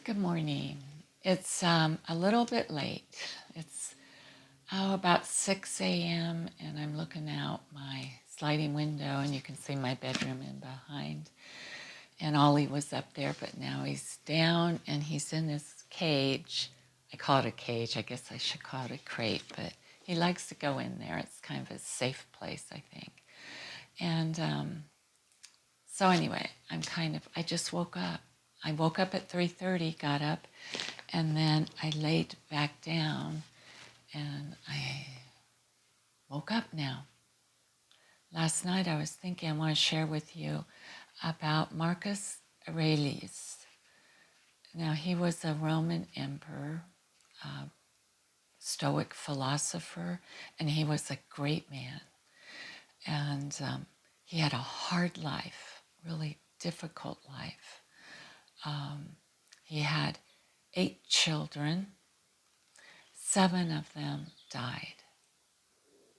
Good morning. It's a little bit late. It's about 6 a.m. and I'm looking out my sliding window and you can see my bedroom in behind. And Ollie was up there, but now he's down and he's in this cage. I call it a cage. I guess I should call it a crate, but he likes to go in there. It's kind of a safe place, I think. And so anyway, I just woke up. I woke up at 3:30, got up, and then I laid back down and I woke up now. Last night I was thinking I want to share with you about Marcus Aurelius. Now he was a Roman emperor, a Stoic philosopher, and he was a great man. And he had a hard life, really difficult life. He had 8 children. 7 of them died.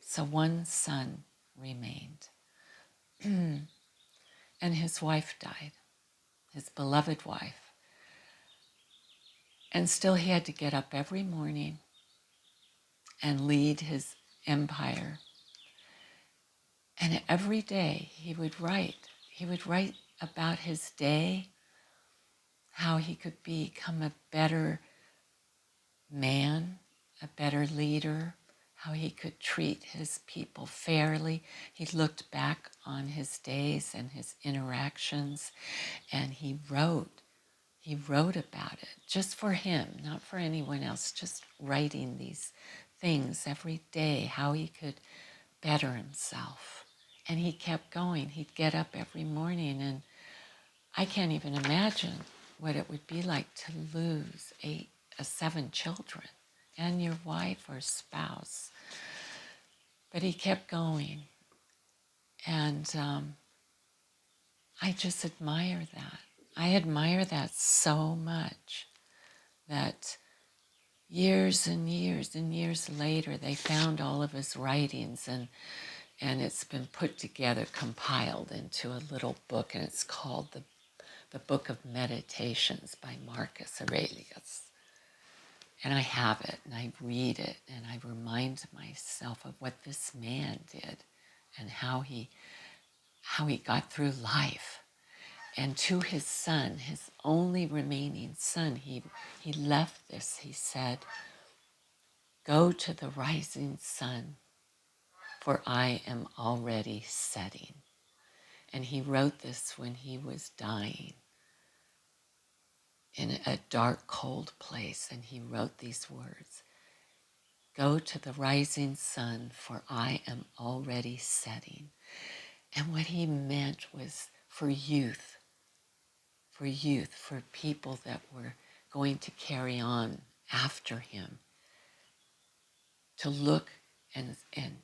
So 1 son remained. And his wife died, his beloved wife. And still he had to get up every morning and lead his empire. And every day he would write. He would write about his day, how he could become a better man, a better leader, how he could treat his people fairly. He looked back on his days and his interactions, and he wrote about it just for him, not for anyone else, just writing these things every day, how he could better himself. And he kept going. He'd get up every morning, and I can't even imagine what it would be like to lose 7 children and your wife or spouse. But he kept going. And I just admire that. I admire that so much that years and years and years later, they found all of his writings and it's been put together, compiled into a little book, and it's called the Book of Meditations by Marcus Aurelius. And I have it, and I read it, and I remind myself of what this man did and how he got through life. And to his son, his only remaining son, he left this. He said, "Go to the rising sun, for I am already setting." And he wrote this when he was dying in a dark, cold place. And he wrote these words, "Go to the rising sun, for I am already setting." And what he meant was for youth, for people that were going to carry on after him, to look and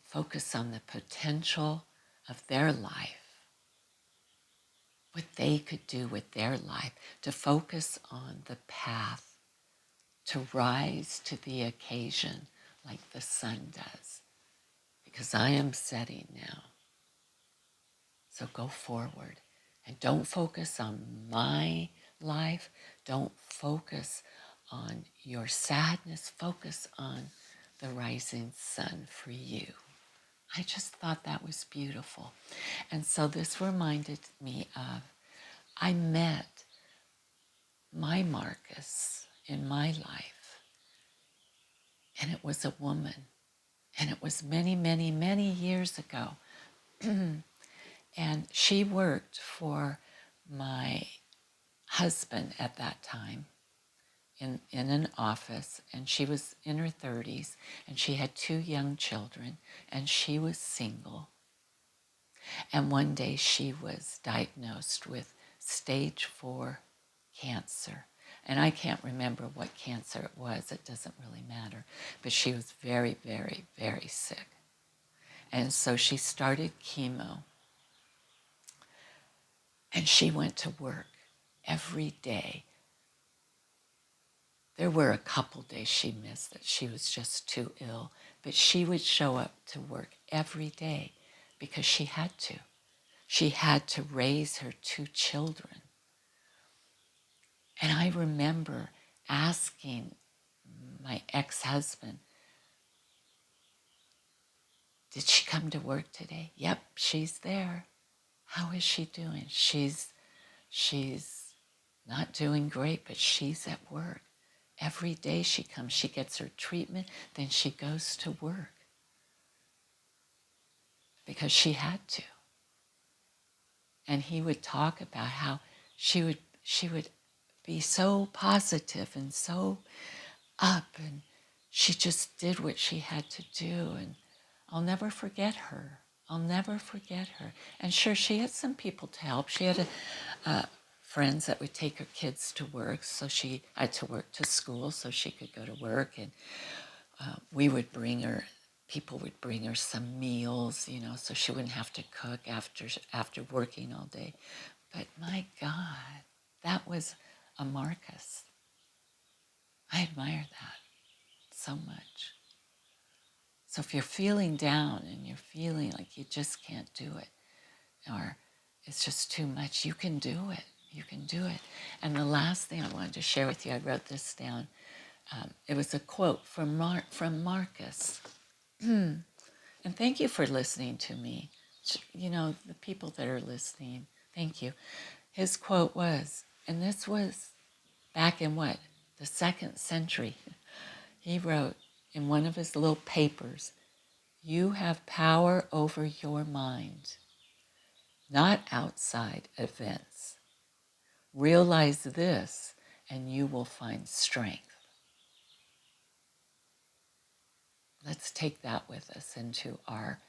focus on the potential of their life, what they could do with their life, to focus on the path, to rise to the occasion like the sun does, because I am setting now. So go forward and don't focus on my life. Don't focus on your sadness. Focus on the rising sun for you. I just thought that was beautiful. And so this reminded me of, I met my Marcus in my life, and it was a woman. And it was many, many, many years ago. And she worked for my husband at that time in an office, and she was in her 30s, and she had 2 young children, and she was single. And one day she was diagnosed with stage 4 cancer. And I can't remember what cancer it was. It doesn't really matter. But she was very, very, very sick. And so she started chemo. And she went to work every day. There were a couple days she missed that she was just too ill, but she would show up to work every day because she had to. She had to raise her 2 children. And I remember asking my ex-husband, did she come to work today? Yep, she's there. How is she doing? She's not doing great, but she's at work. Every day she comes, she gets her treatment, then she goes to work because she had to. And he would talk about how she would be so positive and so up, and she just did what she had to do. And I'll never forget her. I'll never forget her. And sure, she had some people to help. She had friends that would take her kids to work, so she had to work to school so she could go to work. And we would bring her, people would bring her some meals, so she wouldn't have to cook after working all day. But my God, that was a Marcus. I admire that so much. So if you're feeling down and you're feeling like you just can't do it, or it's just too much, you can do it. You can do it. And the last thing I wanted to share with you, I wrote this down. It was a quote from Marcus. And thank you for listening to me. The people that are listening, thank you. His quote was, and this was back in what? The 2nd century. He wrote in one of his little papers, you have power over your mind, not outside events. Realize this and you will find strength. Let's take that with us into our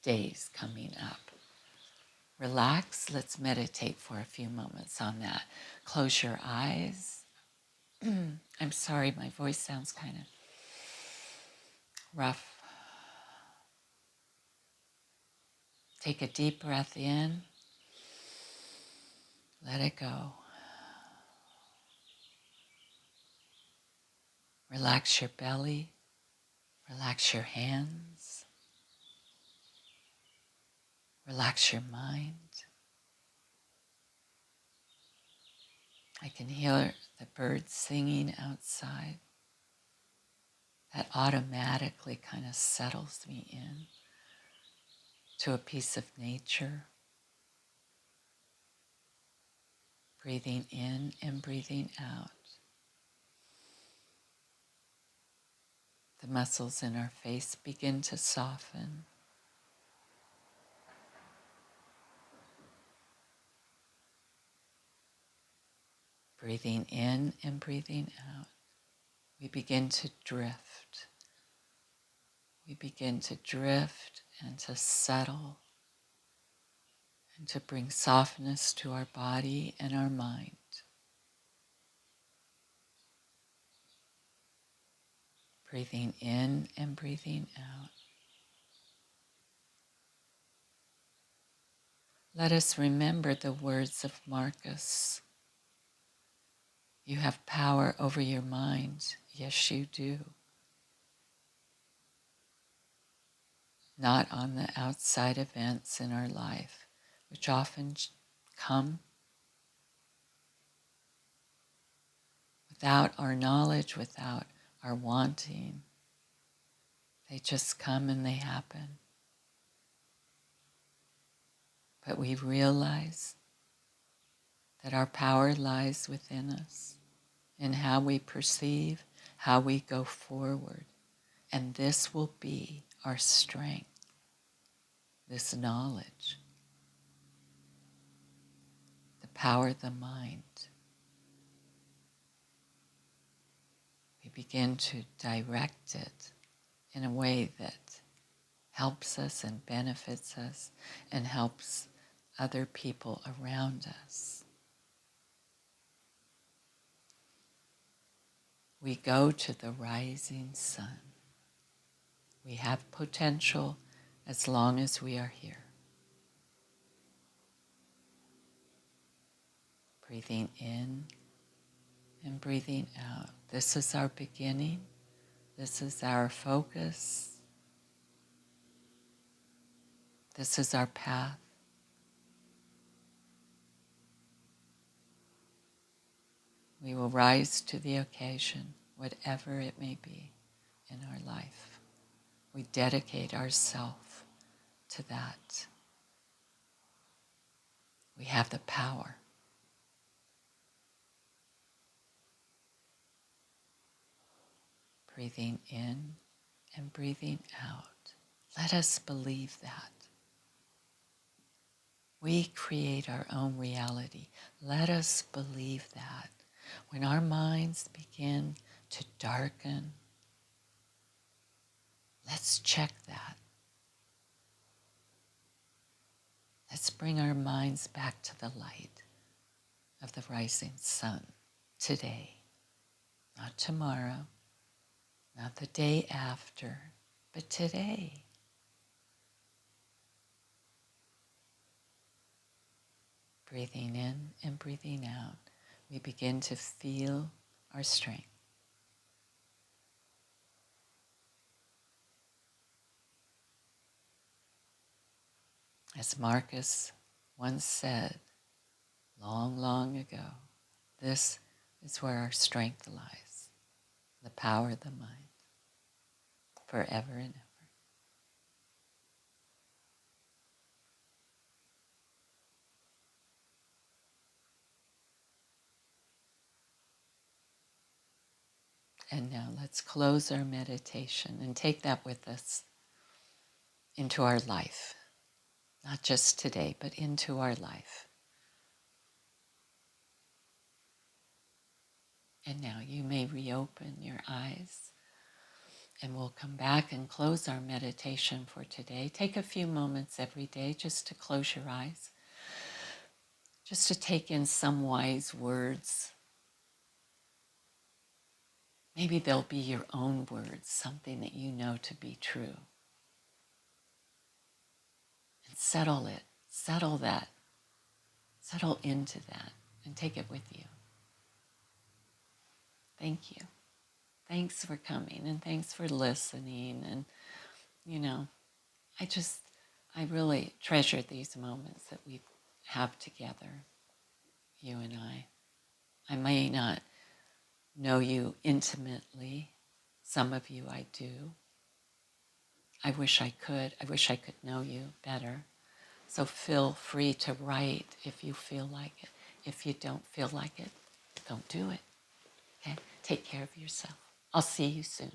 days coming up. Relax. Let's meditate for a few moments on that. Close your eyes. I'm sorry, my voice sounds kind of rough. Take a deep breath in. Let it go. Relax your belly. Relax your hands. Relax your mind. I can hear the birds singing outside. That automatically kind of settles me in to a piece of nature. Breathing in and breathing out. The muscles in our face begin to soften. Breathing in and breathing out. We begin to drift. We begin to drift and to settle and to bring softness to our body and our mind. Breathing in and breathing out. Let us remember the words of Marcus. You have power over your mind. Yes, you do. Not on the outside events in our life, which often come without our knowledge, without our wanting. They just come and they happen. But we realize that our power lies within us in how we perceive, how we go forward. And this will be our strength, this knowledge, the power of the mind. We begin to direct it in a way that helps us and benefits us and helps other people around us. We go to the rising sun. We have potential as long as we are here. Breathing in and breathing out. This is our beginning. This is our focus. This is our path. We will rise to the occasion, whatever it may be in our life. We dedicate ourselves to that. We have the power. Breathing in and breathing out. Let us believe that. We create our own reality. Let us believe that. When our minds begin to darken, let's check that. Let's bring our minds back to the light of the rising sun today, not tomorrow, not the day after, but today. Breathing in and breathing out, we begin to feel our strength. As Marcus once said, long, long ago, this is where our strength lies, the power of the mind, forever and ever. And now let's close our meditation and take that with us into our life, not just today, but into our life. And now you may reopen your eyes, and we'll come back and close our meditation for today. Take a few moments every day just to close your eyes, just to take in some wise words. Maybe they'll be your own words, something that you know to be true. And settle it, settle that, settle into that, and take it with you. Thank you. Thanks for coming, and thanks for listening. And, I really treasure these moments that we have together, you and I. I may not know you intimately. Some of you I do. I wish I could. I wish I could know you better. So feel free to write if you feel like it. If you don't feel like it, don't do it. Okay? Take care of yourself. I'll see you soon.